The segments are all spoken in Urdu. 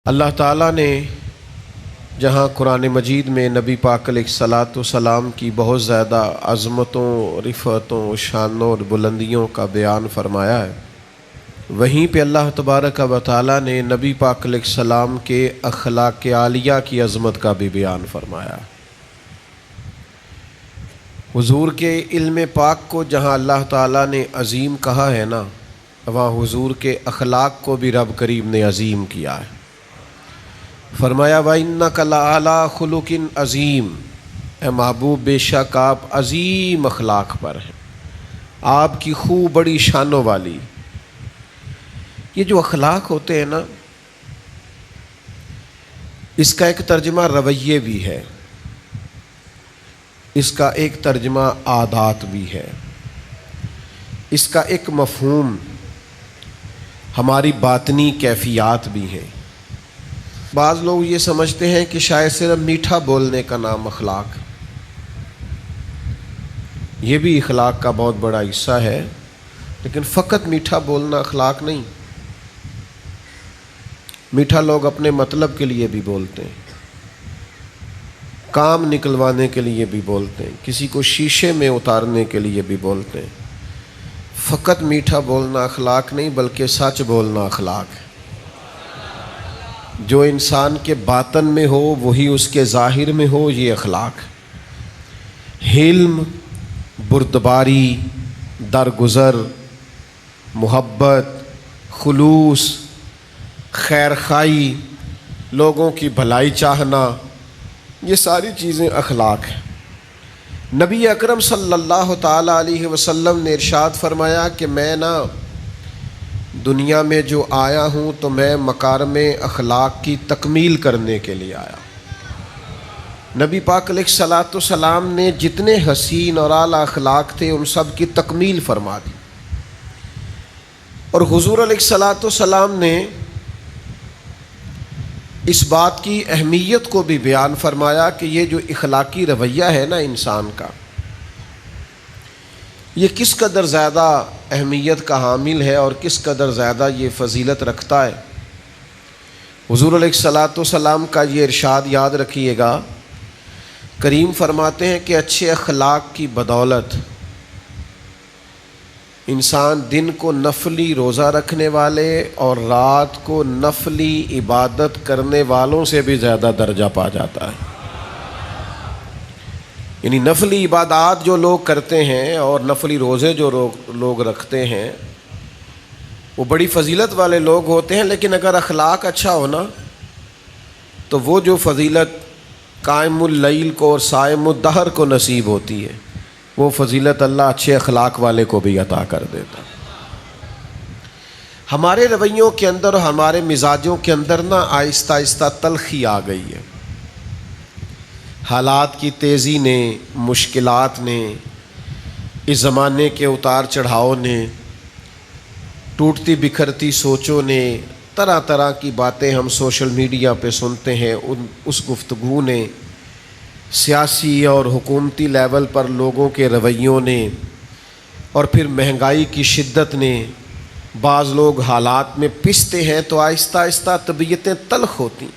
اللہ تعالیٰ نے جہاں قرآن مجید میں نبی پاک علیہ الصلاۃ والسلام کی بہت زیادہ عظمتوں، رفعتوں، شانوں اور بلندیوں کا بیان فرمایا ہے، وہیں پہ اللہ تبارک و تعالیٰ نے نبی پاک علیہ السلام کے اخلاق عالیہ کی عظمت کا بھی بیان فرمایا ہے۔ حضور کے علم پاک کو جہاں اللہ تعالیٰ نے عظیم کہا ہے نا، وہاں حضور کے اخلاق کو بھی رب کریم نے عظیم کیا ہے۔ فرمایا وَإِنَّكَ لَعَلَىٰ خُلُقٍ عَظِيمٍ، اے محبوب بے شک آپ عظیم اخلاق پر ہیں، آپ کی خوب بڑی شانوں والی۔ یہ جو اخلاق ہوتے ہیں نا، اس کا ایک ترجمہ رویے بھی ہے، اس کا ایک ترجمہ عادات بھی ہے، اس کا ایک مفہوم ہماری باطنی کیفیات بھی ہیں۔ بعض لوگ یہ سمجھتے ہیں کہ شاید صرف میٹھا بولنے کا نام اخلاق، یہ بھی اخلاق کا بہت بڑا حصہ ہے، لیکن فقط میٹھا بولنا اخلاق نہیں۔ میٹھا لوگ اپنے مطلب کے لیے بھی بولتے ہیں، کام نکلوانے کے لیے بھی بولتے ہیں، کسی کو شیشے میں اتارنے کے لیے بھی بولتے ہیں۔ فقط میٹھا بولنا اخلاق نہیں، بلکہ سچ بولنا اخلاق ہے۔ جو انسان کے باطن میں ہو وہی اس کے ظاہر میں ہو، یہ اخلاق ہے۔ حلم، بردباری، درگزر، محبت، خلوص، خیر خواہی، لوگوں کی بھلائی چاہنا، یہ ساری چیزیں اخلاق ہیں۔ نبی اکرم صلی اللہ تعالیٰ علیہ وسلم نے ارشاد فرمایا کہ میں دنیا میں جو آیا ہوں تو میں مکارم اخلاق کی تکمیل کرنے کے لیے آیا۔ نبی پاک علیہ الصلاۃ والسلام نے جتنے حسین اور اعلیٰ اخلاق تھے ان سب کی تکمیل فرما دی، اور حضور علیہ الصلاۃ والسلام نے اس بات کی اہمیت کو بھی بیان فرمایا کہ یہ جو اخلاقی رویہ ہے نا انسان کا، یہ کس قدر زیادہ اہمیت کا حامل ہے اور کس قدر زیادہ یہ فضیلت رکھتا ہے۔ حضور علیہ الصلاۃ والسلام کا یہ ارشاد یاد رکھیے گا، کریم فرماتے ہیں کہ اچھے اخلاق کی بدولت انسان دن کو نفلی روزہ رکھنے والے اور رات کو نفلی عبادت کرنے والوں سے بھی زیادہ درجہ پا جاتا ہے۔ یعنی نفلی عبادات جو لوگ کرتے ہیں اور نفلی روزے جو لوگ رکھتے ہیں وہ بڑی فضیلت والے لوگ ہوتے ہیں، لیکن اگر اخلاق اچھا ہونا تو وہ جو فضیلت قائم اللیل کو اور صائم الدہر کو نصیب ہوتی ہے، وہ فضیلت اللہ اچھے اخلاق والے کو بھی عطا کر دیتا۔ ہمارے رویوں کے اندر اور ہمارے مزاجوں کے اندر نا آہستہ آہستہ تلخی آ گئی ہے۔ حالات کی تیزی نے، مشکلات نے، اس زمانے کے اتار چڑھاؤ نے، ٹوٹتی بکھرتی سوچوں نے، طرح طرح کی باتیں ہم سوشل میڈیا پہ سنتے ہیں، اس گفتگو نے، سیاسی اور حکومتی لیول پر لوگوں کے رویوں نے، اور پھر مہنگائی کی شدت نے، بعض لوگ حالات میں پستے ہیں تو آہستہ آہستہ طبیعتیں تلخ ہوتی۔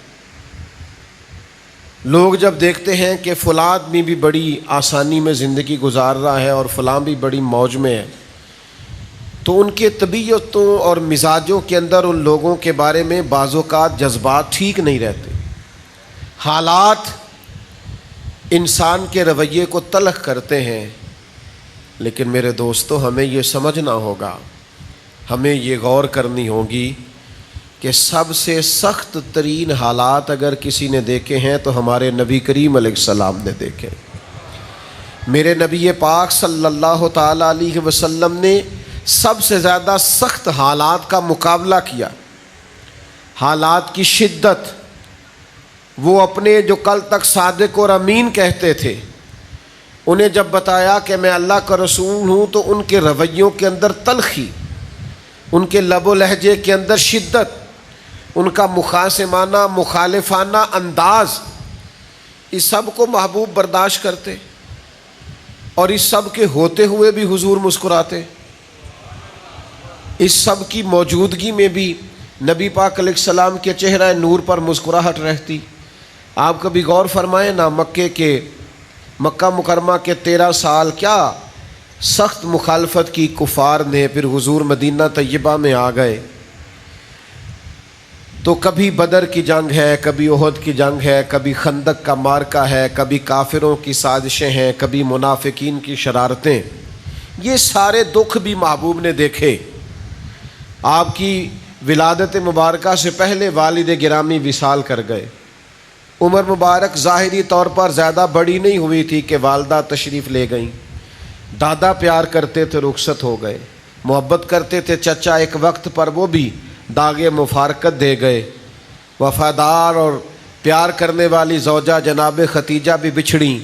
لوگ جب دیکھتے ہیں کہ فلاں آدمی بھی بڑی آسانی میں زندگی گزار رہا ہے اور فلاں بھی بڑی موج میں ہے، تو ان کے طبیعتوں اور مزاجوں کے اندر ان لوگوں کے بارے میں بعض اوقات جذبات ٹھیک نہیں رہتے۔ حالات انسان کے رویے کو تلخ کرتے ہیں، لیکن میرے دوستو ہمیں یہ سمجھنا ہوگا، ہمیں یہ غور کرنی ہوگی کہ سب سے سخت ترین حالات اگر کسی نے دیکھے ہیں تو ہمارے نبی کریم علیہ السلام نے دیکھے۔ میرے نبی پاک صلی اللہ تعالیٰ علیہ وسلم نے سب سے زیادہ سخت حالات کا مقابلہ کیا، حالات کی شدت۔ وہ اپنے جو کل تک صادق اور امین کہتے تھے، انہیں جب بتایا کہ میں اللہ کا رسول ہوں تو ان کے رویوں کے اندر تلخی، ان کے لب و لہجے کے اندر شدت، ان کا مخاصمانہ مخالفانہ انداز، اس سب کو محبوب برداشت کرتے، اور اس سب کے ہوتے ہوئے بھی حضور مسکراتے، اس سب کی موجودگی میں بھی نبی پاک علیہ السلام کے چہرہ نور پر مسکراہٹ رہتی۔ آپ کبھی غور فرمائیں نا، مکہ مکرمہ کے 13 سال کیا سخت مخالفت کی کفار نے، پھر حضور مدینہ طیبہ میں آ گئے تو کبھی بدر کی جنگ ہے، کبھی احد کی جنگ ہے، کبھی خندق کا معرکہ ہے، کبھی کافروں کی سازشیں ہیں، کبھی منافقین کی شرارتیں۔ یہ سارے دکھ بھی محبوب نے دیکھے۔ آپ کی ولادت مبارکہ سے پہلے والد گرامی وصال کر گئے۔ عمر مبارک ظاہری طور پر زیادہ بڑی نہیں ہوئی تھی کہ والدہ تشریف لے گئیں۔ دادا پیار کرتے تھے، رخصت ہو گئے۔ محبت کرتے تھے چچا، ایک وقت پر وہ بھی داغ مفارقت دے گئے۔ وفادار اور پیار کرنے والی زوجہ جناب ختیجہ بھی بچھڑیں۔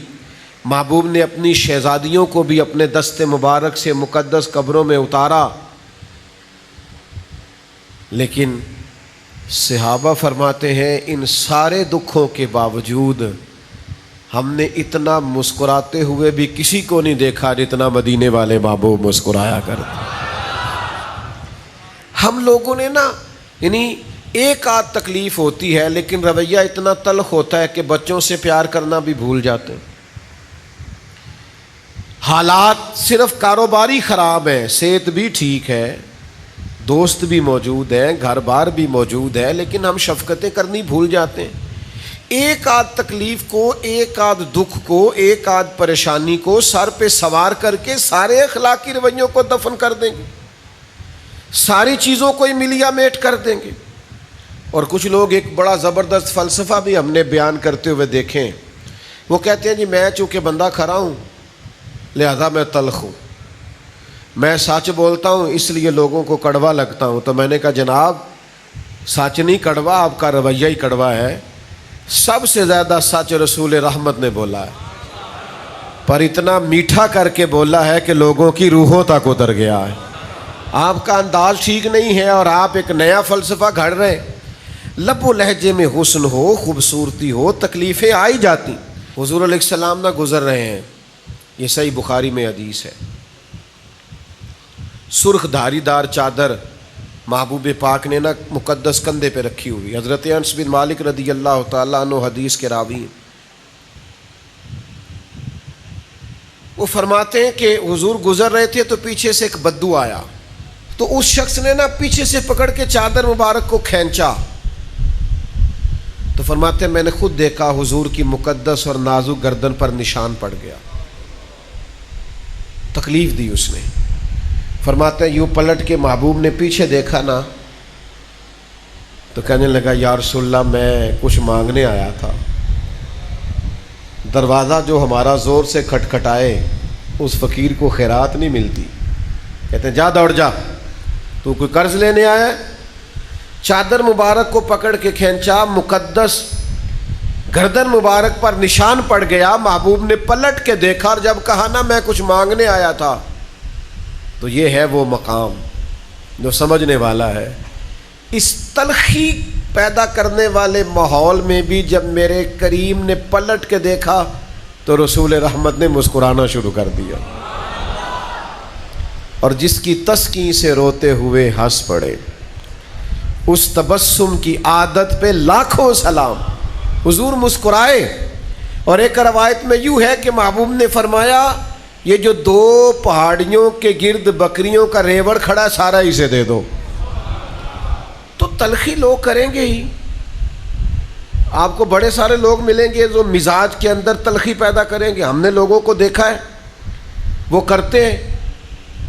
محبوب نے اپنی شہزادیوں کو بھی اپنے دست مبارک سے مقدس قبروں میں اتارا۔ لیکن صحابہ فرماتے ہیں ان سارے دکھوں کے باوجود ہم نے اتنا مسکراتے ہوئے بھی کسی کو نہیں دیکھا جتنا مدینے والے محبوب مسکرایا کرتے۔ ہم لوگوں نے نا یعنی ایک آدھ تکلیف ہوتی ہے لیکن رویہ اتنا تلخ ہوتا ہے کہ بچوں سے پیار کرنا بھی بھول جاتے ہیں۔ حالات صرف کاروباری خراب ہیں، صحت بھی ٹھیک ہے، دوست بھی موجود ہیں، گھر بار بھی موجود ہے، لیکن ہم شفقتیں کرنی بھول جاتے ہیں۔ ایک آدھ تکلیف کو، ایک آدھ دکھ کو، ایک آدھ پریشانی کو سر پہ سوار کر کے سارے اخلاقی رویوں کو دفن کر دیں گے، ساری چیزوں کو ملیا میٹ کر دیں گے۔ اور کچھ لوگ ایک بڑا زبردست فلسفہ بھی ہم نے بیان کرتے ہوئے دیکھیں۔ وہ کہتے ہیں جی میں چونکہ بندہ کھرا ہوں لہذا میں تلخ ہوں، میں سچ بولتا ہوں اس لیے لوگوں کو کڑوا لگتا ہوں۔ تو میں نے کہا جناب سچ نہیں کڑوا، آپ کا رویہ ہی کڑوا ہے۔ سب سے زیادہ سچ رسول رحمت نے بولا ہے، پر اتنا میٹھا کر کے بولا ہے کہ لوگوں کی روحوں تک اتر گیا ہے۔ آپ کا انداز ٹھیک نہیں ہے اور آپ ایک نیا فلسفہ گھڑ رہے ہیں۔ لب و لہجے میں حسن ہو، خوبصورتی ہو، تکلیفیں آئی جاتی۔ حضور علیہ السلام نہ گزر رہے ہیں، یہ صحیح بخاری میں حدیث ہے۔ سرخ دھاری دار چادر محبوب پاک نے نا مقدس کندھے پہ رکھی ہوئی۔ حضرت انس بن مالک رضی اللہ تعالیٰ عنہ حدیث کے راوی ہیں، وہ فرماتے ہیں کہ حضور گزر رہے تھے تو پیچھے سے ایک بدو آیا، تو اس شخص نے نا پیچھے سے پکڑ کے چادر مبارک کو کھینچا۔ تو فرماتے ہیں میں نے خود دیکھا حضور کی مقدس اور نازک گردن پر نشان پڑ گیا، تکلیف دی اس نے۔ فرماتے ہیں یوں پلٹ کے محبوب نے پیچھے دیکھا نا تو کہنے لگا یا رسول اللہ میں کچھ مانگنے آیا تھا۔ دروازہ جو ہمارا زور سے کھٹکھٹائے اس فقیر کو خیرات نہیں ملتی۔ کہتے ہیں جا دوڑ جا، تو کوئی قرض لینے آیا ہے؟ چادر مبارک کو پکڑ کے کھینچا، مقدس گردن مبارک پر نشان پڑ گیا۔ محبوب نے پلٹ کے دیکھا اور جب کہا نا میں کچھ مانگنے آیا تھا، تو یہ ہے وہ مقام جو سمجھنے والا ہے۔ اس تلخی پیدا کرنے والے ماحول میں بھی جب میرے کریم نے پلٹ کے دیکھا تو رسول رحمت نے مسکرانا شروع کر دیا، اور جس کی تسکین سے روتے ہوئے ہنس پڑے اس تبسم کی عادت پہ لاکھوں سلام۔ حضور مسکرائے، اور ایک روایت میں یوں ہے کہ محبوب نے فرمایا یہ جو 2 پہاڑیوں کے گرد بکریوں کا ریوڑ کھڑا سارا اسے دے دو۔ تو تلخی لوگ کریں گے ہی، آپ کو بڑے سارے لوگ ملیں گے جو مزاج کے اندر تلخی پیدا کریں گے۔ ہم نے لوگوں کو دیکھا ہے وہ کرتے ہیں،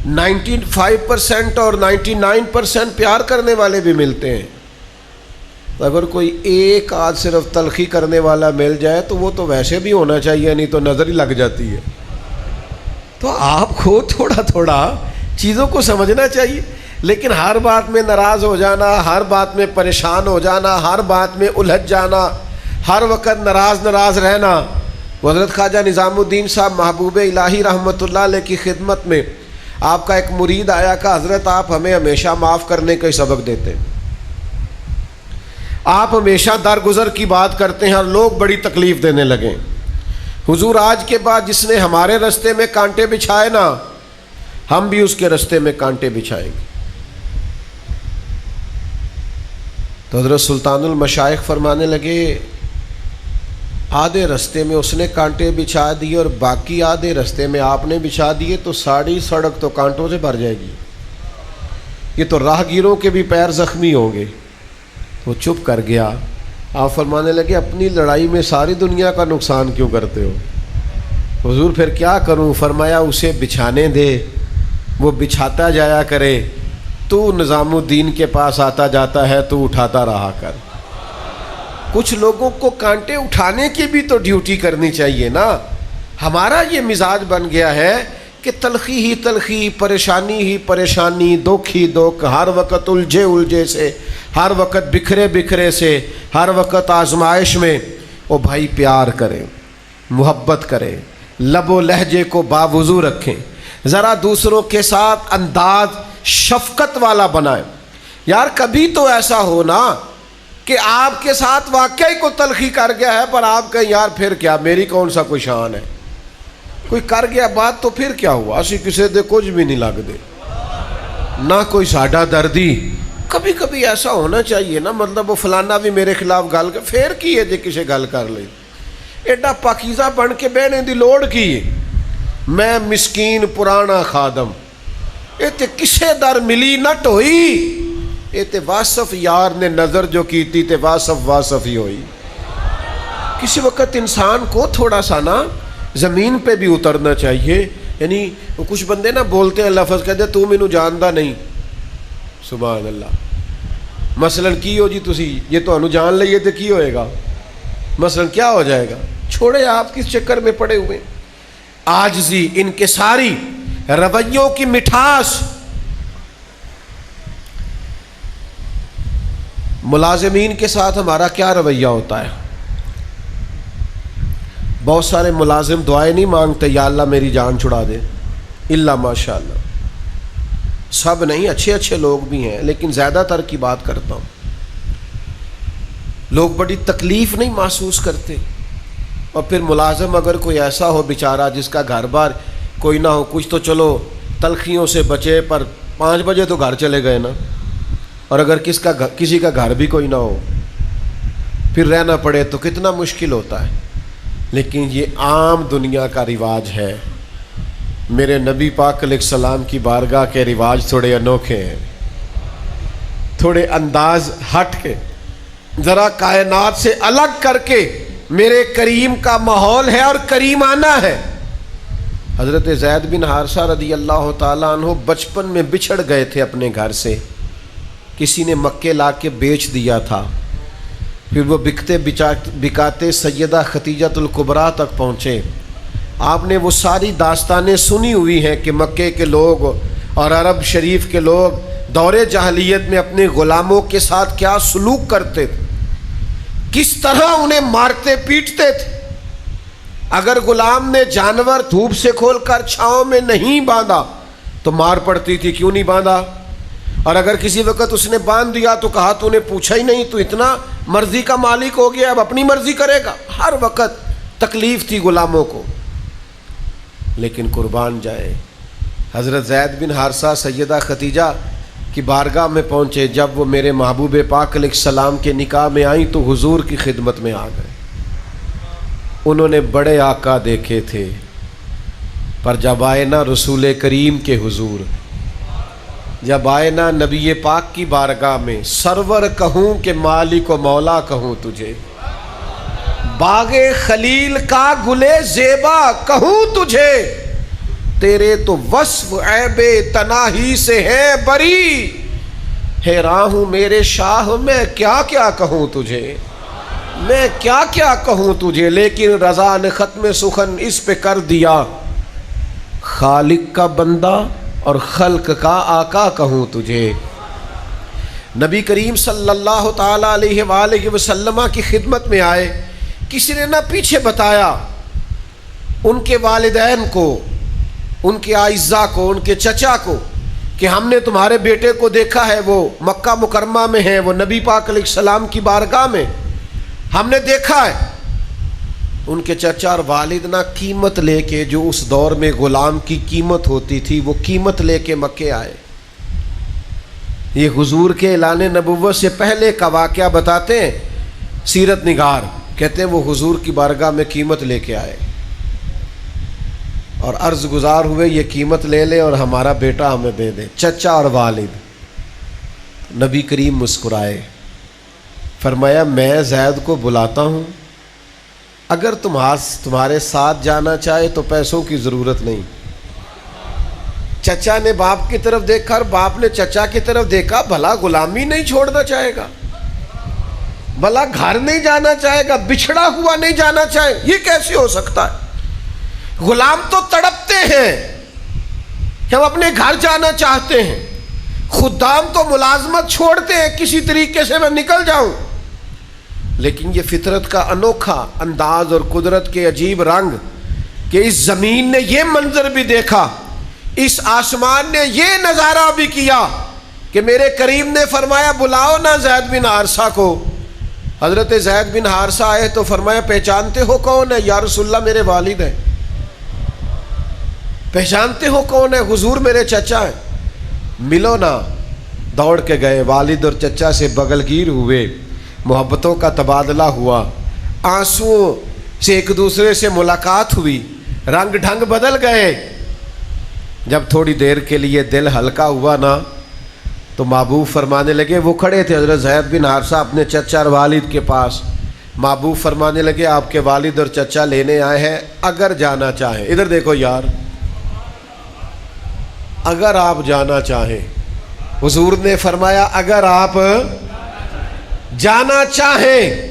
95% اور 99% پیار کرنے والے بھی ملتے ہیں۔ اگر کوئی ایک آدھ صرف تلخی کرنے والا مل جائے تو وہ تو ویسے بھی ہونا چاہیے، نہیں تو نظر ہی لگ جاتی ہے۔ تو آپ کو تھوڑا تھوڑا چیزوں کو سمجھنا چاہیے، لیکن ہر بات میں ناراض ہو جانا، ہر بات میں پریشان ہو جانا، ہر بات میں الجھ جانا، ہر وقت ناراض رہنا۔ حضرت خواجہ نظام الدین صاحب محبوب الہی رحمۃ اللہ علیہ کی خدمت میں آپ کا ایک مرید آیا کہ حضرت آپ ہمیں ہمیشہ معاف کرنے کا ہی سبق دیتے، آپ ہمیشہ درگزر کی بات کرتے ہیں اور لوگ بڑی تکلیف دینے لگے۔ حضور آج کے بعد جس نے ہمارے رستے میں کانٹے بچھائے نا، ہم بھی اس کے رستے میں کانٹے بچھائیں گے۔ تو حضرت سلطان المشائخ فرمانے لگے آدھے رستے میں اس نے کانٹے بچھا دیے اور باقی آدھے رستے میں آپ نے بچھا دیے تو ساری سڑک تو کانٹوں سے بھر جائے گی، یہ تو راہگیروں کے بھی پیر زخمی ہوں گے۔ وہ چپ کر گیا۔ آپ فرمانے لگے اپنی لڑائی میں ساری دنیا کا نقصان کیوں کرتے ہو؟ حضور پھر کیا کروں؟ فرمایا اسے بچھانے دے، وہ بچھاتا جایا کرے، تو نظام الدین کے پاس آتا جاتا ہے تو اٹھاتا رہا کر۔ کچھ لوگوں کو کانٹے اٹھانے کی بھی تو ڈیوٹی کرنی چاہیے نا۔ ہمارا یہ مزاج بن گیا ہے کہ تلخی ہی تلخی، پریشانی ہی پریشانی، دکھ ہی دکھ، ہر وقت الجھے الجھے سے، ہر وقت بکھرے بکھرے سے، ہر وقت آزمائش میں۔ او بھائی پیار کریں، محبت کریں، لب و لہجے کو باوضو رکھیں، ذرا دوسروں کے ساتھ انداز شفقت والا بنائیں۔ یار کبھی تو ایسا ہونا کہ آپ کے ساتھ واقعی کو تلخی کر گیا ہے پر آپ کہیں یار پھر کیا، میری کون سا کوئی شان ہے، کوئی کر گیا بات تو پھر کیا ہوا، اسی کسی دے کچھ بھی نہیں لگ دے، نہ کوئی ساڈا دردی۔ کبھی کبھی ایسا ہونا چاہیے نا، مطلب وہ فلانا بھی میرے خلاف گل کر، پھر کی ہے جے کسے گل کر لئی، ایڈا پاکیزہ بن کے بہنے دی لوڑ کی ہے۔ میں مسکین پرانا خادم، اے تے کسے در ملی نہ ٹوئی، اے تے واصف یار نے نظر جو کی تھی تے واصف ہی ہوئی۔ کسی وقت انسان کو تھوڑا سا نا زمین پہ بھی اترنا چاہیے۔ یعنی کچھ بندے نا بولتے ہیں لفظ کہتے تو مینوں جاندا نہیں، سبحان اللہ۔ مثلاً کی ہو جی تسی یہ تو انو جان لئیے تو کی ہوئے گا، مثلاً کیا ہو جائے گا؟ چھوڑے آپ کس چکر میں پڑے ہوئے۔ عاجزی، انکساری، رویوں کی مٹھاس۔ ملازمین کے ساتھ ہمارا کیا رویہ ہوتا ہے؟ بہت سارے ملازم دعائیں نہیں مانگتے یا اللہ میری جان چھڑا دے، الا ماشاء اللہ، سب نہیں، اچھے اچھے لوگ بھی ہیں، لیکن زیادہ تر کی بات کرتا ہوں۔ لوگ بڑی تکلیف نہیں محسوس کرتے، اور پھر ملازم اگر کوئی ایسا ہو بیچارہ جس کا گھر بار کوئی نہ ہو، کچھ تو چلو تلخیوں سے بچے، پر 5 بجے تو گھر چلے گئے نا، اور اگر کسی کا گھر بھی کوئی نہ ہو پھر رہنا پڑے تو کتنا مشکل ہوتا ہے۔ لیکن یہ عام دنیا کا رواج ہے۔ میرے نبی پاک علیہ السلام کی بارگاہ کے رواج تھوڑے انوکھے ہیں، تھوڑے انداز ہٹ کے، ذرا کائنات سے الگ کر کے میرے کریم کا ماحول ہے اور کریمانہ ہے۔ حضرت زید بن حارثہ رضی اللہ تعالیٰ عنہ بچپن میں بچھڑ گئے تھے اپنے گھر سے، کسی نے مکے لا کے بیچ دیا تھا، پھر وہ بکتے بکاتے سیدہ خدیجۃ الکبریٰ تک پہنچے۔ آپ نے وہ ساری داستانیں سنی ہوئی ہیں کہ مکے کے لوگ اور عرب شریف کے لوگ دور جاہلیت میں اپنے غلاموں کے ساتھ کیا سلوک کرتے تھے، کس طرح انہیں مارتے پیٹتے تھے۔ اگر غلام نے جانور دھوپ سے کھول کر چھاؤں میں نہیں باندھا تو مار پڑتی تھی، کیوں نہیں باندھا؟ اور اگر کسی وقت اس نے باندھ دیا تو کہا تو نے پوچھا ہی نہیں، تو اتنا مرضی کا مالک ہو گیا، اب اپنی مرضی کرے گا۔ ہر وقت تکلیف تھی غلاموں کو، لیکن قربان جائے حضرت زید بن حارثہ سیدہ خدیجہ کی بارگاہ میں پہنچے۔ جب وہ میرے محبوب پاک علیہ السلام کے نکاح میں آئیں تو حضور کی خدمت میں آ گئے۔ انہوں نے بڑے آقا دیکھے تھے، پر جب آئے نا رسول کریم کے حضور، جب آئے نا نبی پاک کی بارگاہ میں، سرور کہوں کہ مالک و مولا کہوں تجھے، باغ خلیل کا گلے زیبا کہوں تجھے، تیرے تو وصف عیب تناہی سے ہے بری، حیران ہوں میرے شاہ میں کیا کیا کہوں تجھے، میں کیا کیا کہوں تجھے، لیکن رضا نے ختم سخن اس پہ کر دیا، خالق کا بندہ اور خلق کا آقا کہوں تجھے۔ نبی کریم صلی اللہ تعالی علیہ وآلہ وسلم کی خدمت میں آئے، کسی نے نہ پیچھے بتایا ان کے والدین کو، ان کے اعزاء کو، ان کے چچا کو کہ ہم نے تمہارے بیٹے کو دیکھا ہے، وہ مکہ مکرمہ میں ہے، وہ نبی پاک علیہ السلام کی بارگاہ میں ہم نے دیکھا ہے۔ ان کے چچا اور والد نہ قیمت لے کے، جو اس دور میں غلام کی قیمت ہوتی تھی، وہ قیمت لے کے مکے آئے۔ یہ حضور کے اعلان نبوت سے پہلے کا واقعہ بتاتے ہیں سیرت نگار، کہتے ہیں وہ حضور کی بارگاہ میں قیمت لے کے آئے اور عرض گزار ہوئے یہ قیمت لے لے اور ہمارا بیٹا ہمیں دے دے، چچا اور والد۔ نبی کریم مسکرائے، فرمایا میں زید کو بلاتا ہوں، اگر تمہارے ساتھ جانا چاہے تو پیسوں کی ضرورت نہیں۔ چچا نے باپ کی طرف دیکھا اور باپ نے چچا کی طرف دیکھا، بھلا غلامی نہیں چھوڑنا چاہے گا، بھلا گھر نہیں جانا چاہے گا، بچھڑا ہوا نہیں جانا چاہے، یہ کیسے ہو سکتا ہے؟ غلام تو تڑپتے ہیں کہ ہم اپنے گھر جانا چاہتے ہیں، خدام تو ملازمت چھوڑتے ہیں کسی طریقے سے میں نکل جاؤں، لیکن یہ فطرت کا انوکھا انداز اور قدرت کے عجیب رنگ کہ اس زمین نے یہ منظر بھی دیکھا، اس آسمان نے یہ نظارہ بھی کیا کہ میرے کریم نے فرمایا بلاؤ نا زید بن حارثہ کو۔ حضرت زید بن حارثہ آئے تو فرمایا پہچانتے ہو کون ہے؟ یا رسول اللہ میرے والد ہیں۔ پہچانتے ہو کون ہے؟ حضور میرے چچا ہیں۔ ملو نا، دوڑ کے گئے، والد اور چچا سے بغل گیر ہوئے، محبتوں کا تبادلہ ہوا، آنسوؤں سے ایک دوسرے سے ملاقات ہوئی، رنگ ڈھنگ بدل گئے۔ جب تھوڑی دیر کے لیے دل ہلکا ہوا نا تو محبوب فرمانے لگے، وہ کھڑے تھے حضرت زید بن حارثہ اپنے چچا اور والد کے پاس، محبوب فرمانے لگے آپ کے والد اور چچا لینے آئے ہیں، اگر جانا چاہیں۔ ادھر دیکھو یار، اگر آپ جانا چاہیں، حضور نے فرمایا اگر آپ جانا چاہیں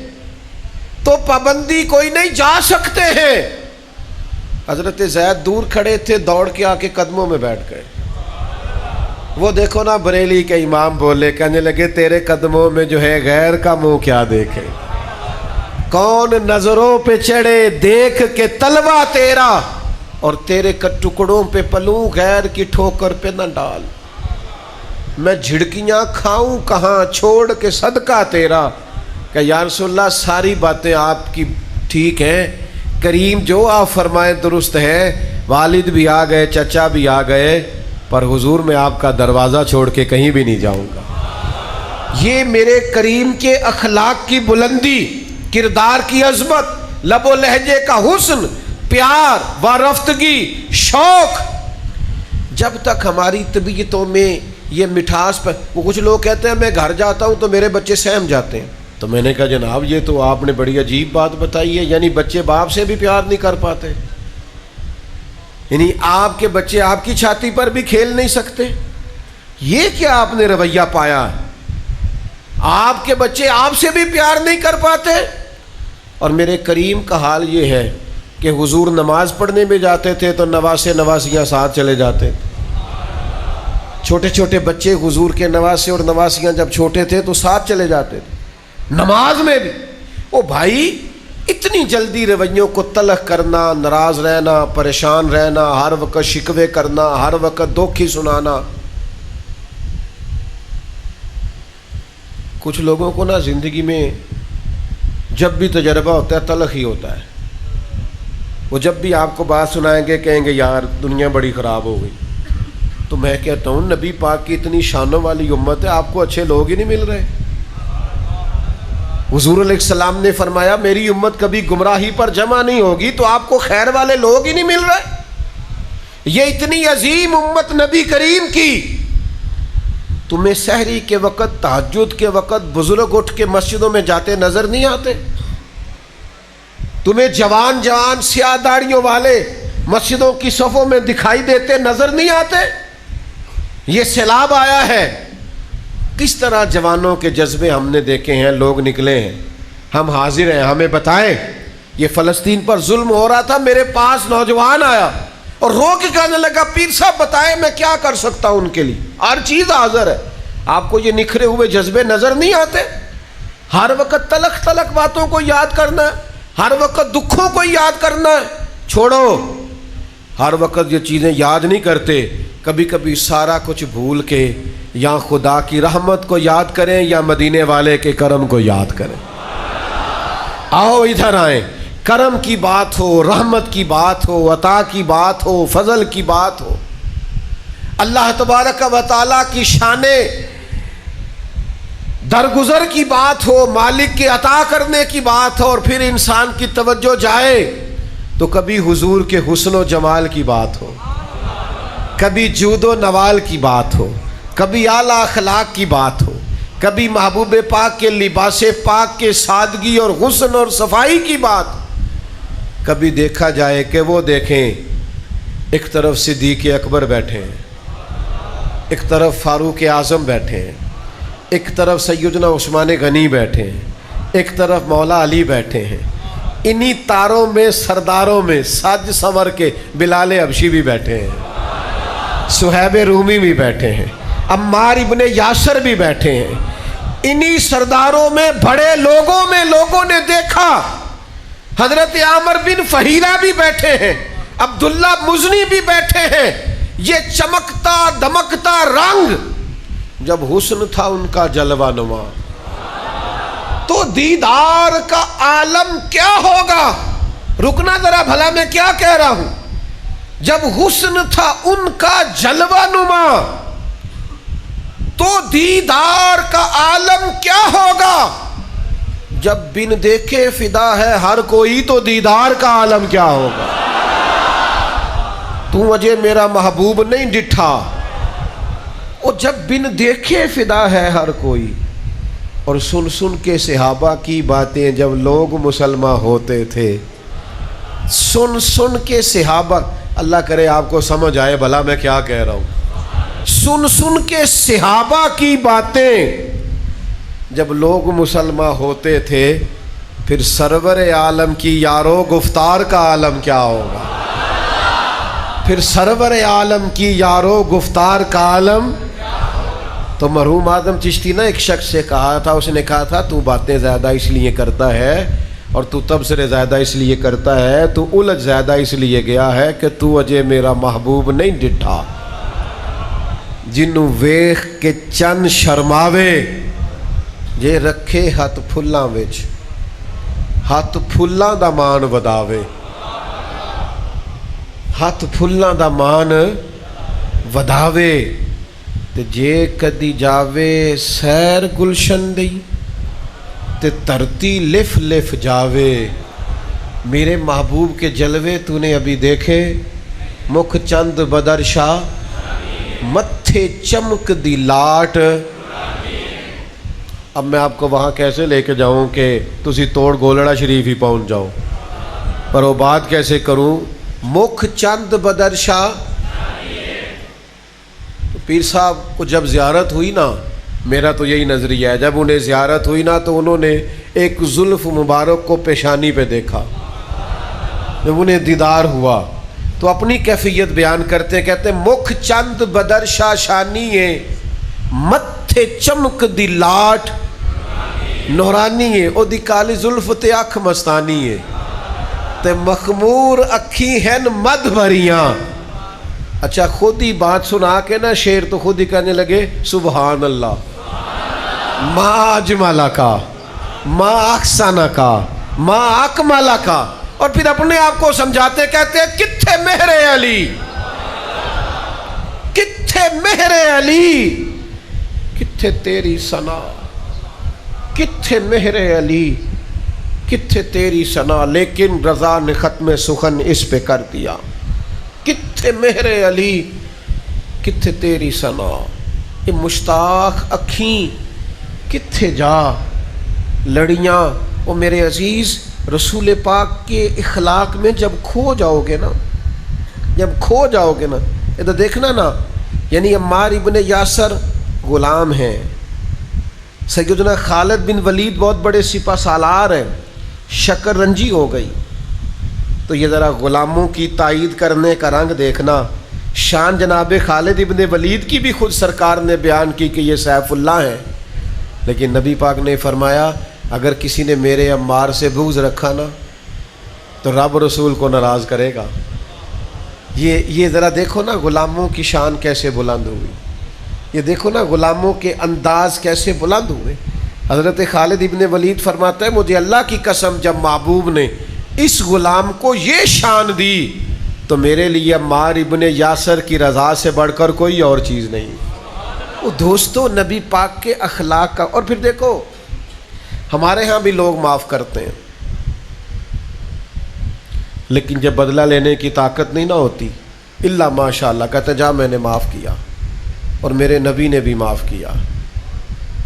تو پابندی کوئی نہیں، جا سکتے ہیں۔ حضرت زید دور کھڑے تھے، دوڑ کے آ کے قدموں میں بیٹھ گئے۔ وہ دیکھو نا بریلی کے امام بولے، کہنے لگے تیرے قدموں میں جو ہے غیر کا منہ کیا دیکھے، کون نظروں پہ چڑھے دیکھ کے تلوا تیرا، اور تیرے ٹکڑوں پہ پلوں غیر کی ٹھوکر پہ نہ ڈال، میں جھڑکیاں کھاؤں کہاں چھوڑ کے صدقہ تیرا۔ کہ یا رسول اللہ ساری باتیں آپ کی ٹھیک ہیں، کریم جو آپ فرمائیں درست ہے، والد بھی آ گئے، چچا بھی آ گئے، پر حضور میں آپ کا دروازہ چھوڑ کے کہیں بھی نہیں جاؤں گا۔ یہ میرے کریم کے اخلاق کی بلندی، کردار کی عظمت، لب و لہجے کا حسن، پیار و رفتگی، شوق، جب تک ہماری طبیعتوں میں یہ مٹھاس پر، وہ کچھ لوگ کہتے ہیں میں گھر جاتا ہوں تو میرے بچے سہم جاتے ہیں، تو میں نے کہا جناب یہ تو آپ نے بڑی عجیب بات بتائی ہے، یعنی بچے باپ سے بھی پیار نہیں کر پاتے، یعنی آپ کے بچے آپ کی چھاتی پر بھی کھیل نہیں سکتے، یہ کیا آپ نے رویہ پایا ہے؟ آپ کے بچے آپ سے بھی پیار نہیں کر پاتے؟ اور میرے کریم کا حال یہ ہے کہ حضور نماز پڑھنے میں جاتے تھے تو نواسے نواسیاں ساتھ چلے جاتے تھے، چھوٹے چھوٹے بچے حضور کے نواسے اور نواسیاں جب چھوٹے تھے تو ساتھ چلے جاتے تھے نماز میں بھی۔ او بھائی، اتنی جلدی رویوں کو تلخ کرنا، ناراض رہنا، پریشان رہنا، ہر وقت شکوے کرنا، ہر وقت دکھ ہی سنانا، کچھ لوگوں کو نا زندگی میں جب بھی تجربہ ہوتا ہے تلخ ہی ہوتا ہے، وہ جب بھی آپ کو بات سنائیں گے کہیں گے یار دنیا بڑی خراب ہو گئی۔ تو میں کہتا ہوں نبی پاک کی اتنی شانوں والی امت ہے، آپ کو اچھے لوگ ہی نہیں مل رہے۔ حضور علیہ السلام نے فرمایا میری امت کبھی گمراہی پر جمع نہیں ہوگی، تو آپ کو خیر والے لوگ ہی نہیں مل رہے۔ یہ اتنی عظیم امت نبی کریم کی، تمہیں سحری کے وقت، تہجد کے وقت بزرگ اٹھ کے مسجدوں میں جاتے نظر نہیں آتے؟ تمہیں جوان جوان سیاہ داڑھیوں والے مسجدوں کی صفوں میں دکھائی دیتے نظر نہیں آتے؟ یہ سیلاب آیا ہے، کس طرح جوانوں کے جذبے ہم نے دیکھے ہیں، لوگ نکلے ہیں، ہم حاضر ہیں، ہمیں بتائیں۔ یہ فلسطین پر ظلم ہو رہا تھا، میرے پاس نوجوان آیا اور رو کے کہنے لگا پیر صاحب بتائیں میں کیا کر سکتا ہوں ان کے لیے، ہر چیز حاضر ہے۔ آپ کو یہ نکھرے ہوئے جذبے نظر نہیں آتے؟ ہر وقت تلخ تلخ باتوں کو یاد کرنا ہے، ہر وقت دکھوں کو یاد کرنا ہے۔ چھوڑو، ہر وقت یہ چیزیں یاد نہیں کرتے، کبھی کبھی سارا کچھ بھول کے یا خدا کی رحمت کو یاد کریں یا مدینے والے کے کرم کو یاد کریں۔ آؤ ادھر آئیں، کرم کی بات ہو، رحمت کی بات ہو، عطا کی بات ہو، فضل کی بات ہو، اللہ تبارک و تعالیٰ کی شانیں درگزر کی بات ہو، مالک کے عطا کرنے کی بات ہو، اور پھر انسان کی توجہ جائے تو کبھی حضور کے حسن و جمال کی بات ہو، کبھی جود و نوال کی بات ہو، کبھی اعلیٰ اخلاق کی بات ہو، کبھی محبوب پاک کے لباس پاک کے سادگی اور حسن اور صفائی کی بات، کبھی دیکھا جائے کہ وہ دیکھیں ایک طرف صدیق اکبر بیٹھے ہیں، ایک طرف فاروق اعظم بیٹھے ہیں، ایک طرف سیدنا عثمان غنی بیٹھے ہیں، ایک طرف مولا علی بیٹھے ہیں، انہی تاروں میں سرداروں میں سج سنور کے بلال حبشی بھی بیٹھے ہیں، صہیب رومی بھی بیٹھے ہیں، عمار ابن یاسر بھی بیٹھے ہیں۔ انہی سرداروں میں بڑے لوگوں میں لوگوں نے دیکھا حضرت عامر بن فہیرہ بھی بیٹھے ہیں، عبداللہ مزنی بھی بیٹھے ہیں۔ یہ چمکتا دمکتا رنگ جب حسن تھا ان کا جلوہ نما، تو دیدار کا عالم کیا ہوگا؟ رکنا ذرا بھلا، میں کیا کہہ رہا ہوں؟ جب حسن تھا ان کا جلوہ نما تو دیدار کا عالم کیا ہوگا؟ جب بن دیکھے فدا ہے ہر کوئی تو دیدار کا عالم کیا ہوگا؟ تو مجھے میرا محبوب نہیں ڈٹھا، اور جب بن دیکھے فدا ہے ہر کوئی، اور سن سن کے صحابہ کی باتیں جب لوگ مسلمان ہوتے تھے، سن سن کے صحابہ، اللہ کرے آپ کو سمجھ آئے بھلا میں کیا کہہ رہا ہوں، سن سن کے صحابہ کی باتیں جب لوگ مسلمان ہوتے تھے، پھر سرور عالم کی یارو گفتار کا عالم کیا ہوگا؟ پھر سرور عالم کی یارو گفتار کا عالم۔ تو مرحوم آدم چشتی نے ایک شخص سے کہا تھا، اس نے کہا تھا تو باتیں زیادہ اس لیے کرتا ہے اور تو تبصرے زیادہ اس لیے کرتا ہے، تو الجھ زیادہ اس لیے گیا ہے کہ تو اجے میرا محبوب نہیں ڈٹھا، جنوں ویخ کے چن شرماوے جے رکھے ہاتھ پھلاں وچ، ہاتھ پھلاں دا مان وداوے، ہاتھ پھلاں دا مان وداوے، تے جے کدی جاوے سیر گلشن دی تے ترتی لف لف جاوے۔ میرے محبوب کے جلوے تو نے ابھی دیکھے، مکھ چند بدر شاہ متھے چمک دی لاٹ۔ اب میں آپ کو وہاں کیسے لے کے جاؤں کہ تسی توڑ گولڑا شریف ہی پہنچ جاؤ، پر وہ بات کیسے کروں؟ مکھ چند بدر شاہ، پیر صاحب کو جب زیارت ہوئی نا، میرا تو یہی نظریہ ہے، جب انہیں زیارت ہوئی نا تو انہوں نے ایک زلف مبارک کو پیشانی پہ دیکھا، جب انہیں دیدار ہوا تو اپنی کیفیت بیان کرتے کہتے مکھ چند بدر شاہ شانی ہے، متھے چمک دی لاٹ نورانی ہے، او دی کالی زلف تے اکھ مستانی ہے، تے مخمور اکھی ہن مد بھریاں۔ اچھا خود ہی بات سنا کے نا شیر تو خود ہی کہنے لگے سبحان اللہ، ما اجمالہ کا، ما احسنہ کا، ما اکملہ کا، اور پھر اپنے آپ کو سمجھاتے کہتے ہیں کتھے مہر علی، کتھے مہر علی، کتھے تیری ثنا، کتھے مہر علی، کتھے تیری ثنا، لیکن رضا نے ختم سخن اس پہ کر دیا، کتھے مہر علی، کتھے تیری ثنا، یہ مشتاق اکھیں کتھے جا لڑیاں۔ وہ میرے عزیز رسول پاک کے اخلاق میں جب کھو جاؤ گے نا، جب کھو جاؤ گے نا، ادھر دیکھنا نا، یعنی عمار ابن یاسر غلام ہیں، سیدنا خالد بن ولید بہت بڑے سپہ سالار ہیں، شکر رنجی ہو گئی، تو یہ ذرا غلاموں کی تائید کرنے کا رنگ دیکھنا۔ شان جناب خالد ابن ولید کی بھی خود سرکار نے بیان کی کہ یہ سیف اللہ ہیں، لیکن نبی پاک نے فرمایا اگر کسی نے میرے عمار سے بغض رکھا نا تو رب رسول کو ناراض کرے گا۔ یہ ذرا دیکھو نا غلاموں کی شان کیسے بلند ہوئی، یہ دیکھو نا غلاموں کے انداز کیسے بلند ہوئے۔ حضرت خالد ابن ولید فرماتا ہے مجھے اللہ کی قسم جب محبوب نے اس غلام کو یہ شان دی تو میرے لیے عمار ابن یاسر کی رضا سے بڑھ کر کوئی اور چیز نہیں۔ وہ دوستو نبی پاک کے اخلاق کا. اور پھر دیکھو ہمارے ہاں بھی لوگ معاف کرتے ہیں، لیکن جب بدلہ لینے کی طاقت نہیں نہ ہوتی، الا ماشاء اللہ کہتے جا میں نے معاف کیا، اور میرے نبی نے بھی معاف کیا.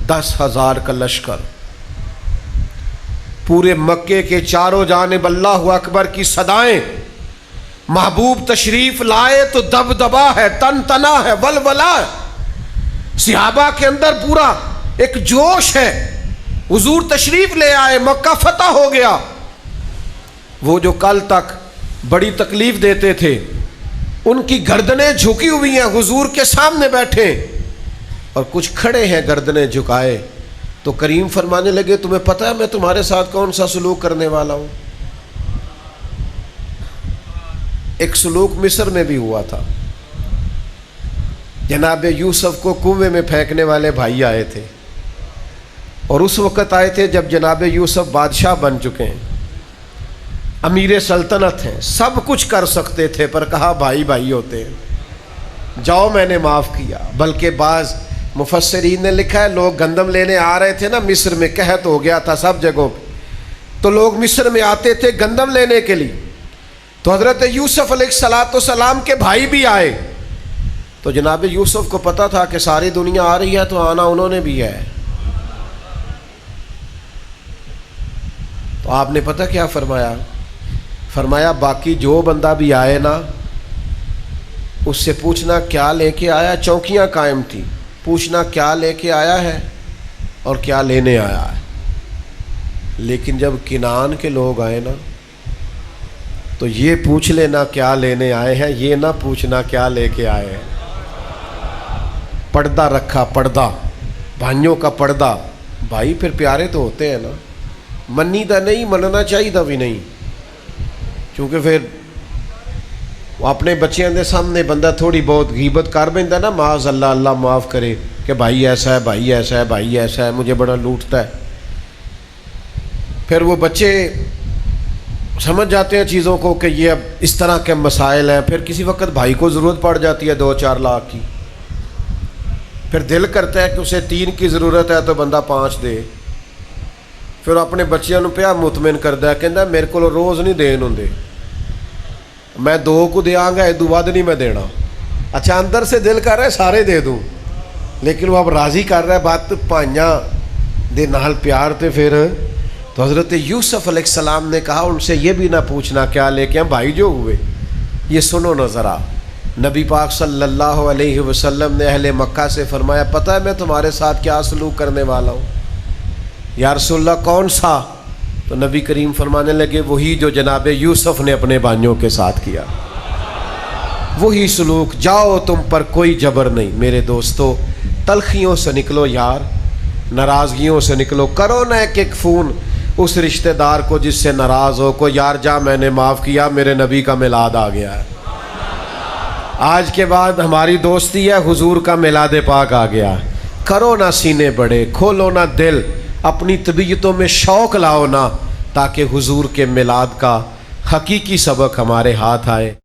10,000 کا لشکر، پورے مکے کے چاروں جانب اللہ اکبر کی صدائیں، محبوب تشریف لائے تو دبدبا ہے، تن تنا ہے، ولولا ہے. صحابہ کے اندر پورا ایک جوش ہے. حضور تشریف لے آئے، مکہ فتح ہو گیا. وہ جو کل تک بڑی تکلیف دیتے تھے ان کی گردنیں جھکی ہوئی ہیں، حضور کے سامنے بیٹھے اور کچھ کھڑے ہیں گردنیں جھکائے. تو کریم فرمانے لگے تمہیں پتہ ہے میں تمہارے ساتھ کون سا سلوک کرنے والا ہوں؟ ایک سلوک مصر میں بھی ہوا تھا. جناب یوسف کو کنویں میں پھینکنے والے بھائی آئے تھے، اور اس وقت آئے تھے جب جناب یوسف بادشاہ بن چکے ہیں، امیر سلطنت ہیں، سب کچھ کر سکتے تھے، پر کہا بھائی بھائی ہوتے ہیں، جاؤ میں نے معاف کیا. بلکہ بعض مفسرین نے لکھا ہے لوگ گندم لینے آ رہے تھے نا مصر میں، قحط ہو گیا تھا سب جگہوں پہ، تو لوگ مصر میں آتے تھے گندم لینے کے لیے. تو حضرت یوسف علیہ السلام کے بھائی بھی آئے. تو جناب یوسف کو پتا تھا کہ ساری دنیا آ رہی ہے تو آنا انہوں نے بھی ہے. تو آپ نے پتہ کیا فرمایا؟ فرمایا باقی جو بندہ بھی آئے نا اس سے پوچھنا کیا لے کے آیا. چوکیاں قائم تھی، پوچھنا کیا لے کے آیا ہے اور کیا لینے آیا ہے. لیکن جب کنعان کے لوگ آئے نا تو یہ پوچھ لینا کیا لینے آئے ہیں، یہ نہ پوچھنا کیا لے کے آئے ہیں. پردہ رکھا، پردہ، بھائیوں کا پردہ. بھائی پھر پیارے تو ہوتے ہیں نا، منی دا نہیں، مننا چاہیے دا بھی نہیں، کیونکہ پھر وہ اپنے بچیاں دے سامنے بندہ تھوڑی بہت غیبت کر بیندا نا، معاذ اللہ، اللہ معاف کرے کہ بھائی ایسا ہے، بھائی ایسا ہے، بھائی ایسا ہے، مجھے بڑا لوٹتا ہے. پھر وہ بچے سمجھ جاتے ہیں چیزوں کو کہ یہ اب اس طرح کے مسائل ہیں. پھر کسی وقت بھائی کو ضرورت پڑ جاتی ہے 2-4 لاکھ کی، پھر دل کرتا ہے کہ اسے 3 کی ضرورت ہے تو بندہ 5 دے. پھر اپنے بچیاں نو پیا مطمئن کردا ہے، کہندا میرے کو روز نہیں دین ہوندے، میں 2 کو دیاں گا، ادو ود نہیں میں دینا. اچھا اندر سے دل کر رہا ہے سارے دے دوں، لیکن وہ اب راضی کر رہا ہے بات پائیاں دے نال پیار تے. پھر تو حضرت یوسف علیہ السلام نے کہا ان سے یہ بھی نہ پوچھنا کیا لے کے بھائی جو ہوئے. یہ سنو نا ذرا، نبی پاک صلی اللہ علیہ وسلم نے اہل مکہ سے فرمایا پتہ ہے میں تمہارے ساتھ کیا سلوک کرنے والا ہوں؟ یا رسول اللہ کون سا؟ تو نبی کریم فرمانے لگے وہی جو جناب یوسف نے اپنے بھائیوں کے ساتھ کیا، وہی سلوک. جاؤ تم پر کوئی جبر نہیں. میرے دوستو تلخیوں سے نکلو یار، ناراضگیوں سے نکلو. کرو نہ ایک فون اس رشتہ دار کو جس سے ناراض ہو کو، یار جا میں نے معاف کیا، میرے نبی کا میلاد آ گیا ہے، آج کے بعد ہماری دوستی ہے، حضور کا میلاد پاک آ گیا. کرو نہ سینے بڑے، کھولو نہ دل، اپنی طبیعتوں میں شوق لاؤ نا، تاکہ حضور کے میلاد کا حقیقی سبق ہمارے ہاتھ آئے.